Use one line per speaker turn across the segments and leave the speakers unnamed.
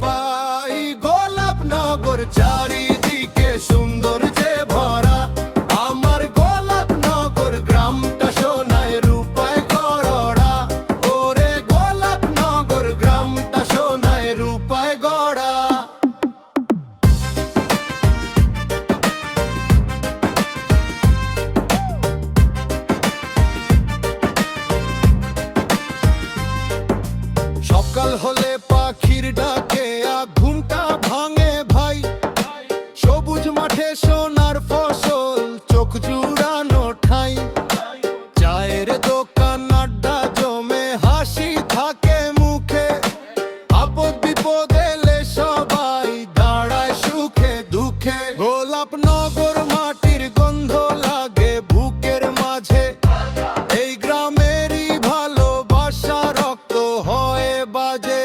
পাই। গোলাপনগর চারিদিকে সৌন্দর্যে ভরা, আমার গোলাপনগর গ্রামটা সোনায় রূপায় গড়া। ওরে গোলাপনগর গ্রামটা সোনায় রূপায় গড়া। সকাল হলে পাখির ডাকে ঘুমটা ভাঙে ভাই। সবুজ মাঠে সোনার ফসল, চোখ জুড়ানো ঠাই। চায়ের দোকান আড্ডা জমে, হাসি থাকে মুখে। আপদ বিপদ এলে সবাই দাঁড়ায় সুখে দুঃখে। গোলাপনগর মাটির গন্ধ লাগে বুকের মাঝে। এই গ্রামেরই ভালোবাসা রক্ত হয়ে বাজে।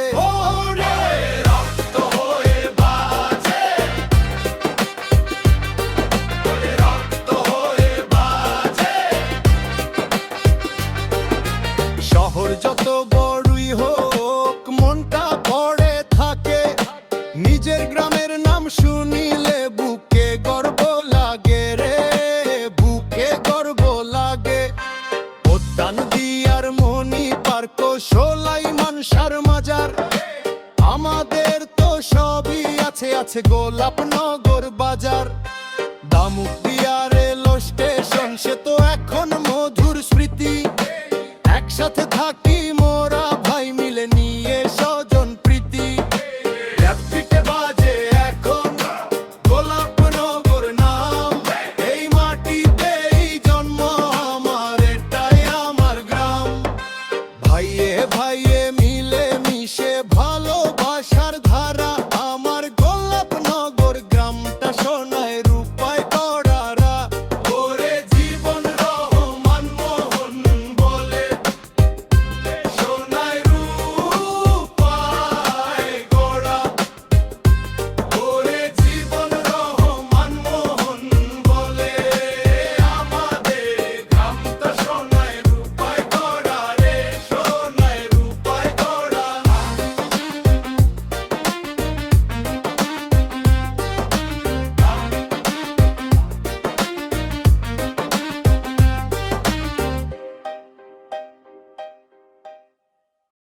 শহর যত বড়ই হোক, মনটা পড়ে থাকে। নিজের গ্রামের নাম শুনিলে বুকে গর্ব লাগে রে, বুকে গর্ব লাগে। উদ্যান দিয়ার মনি পার্ক, সোলাই মানসার মাজার, আমাদের তো সবই আছে, আছে গোলাপনগর বাজার। দামুক দিয়া রেল স্টেশন, সে তো এখন মধুর স্মৃতি। একসাথে থাক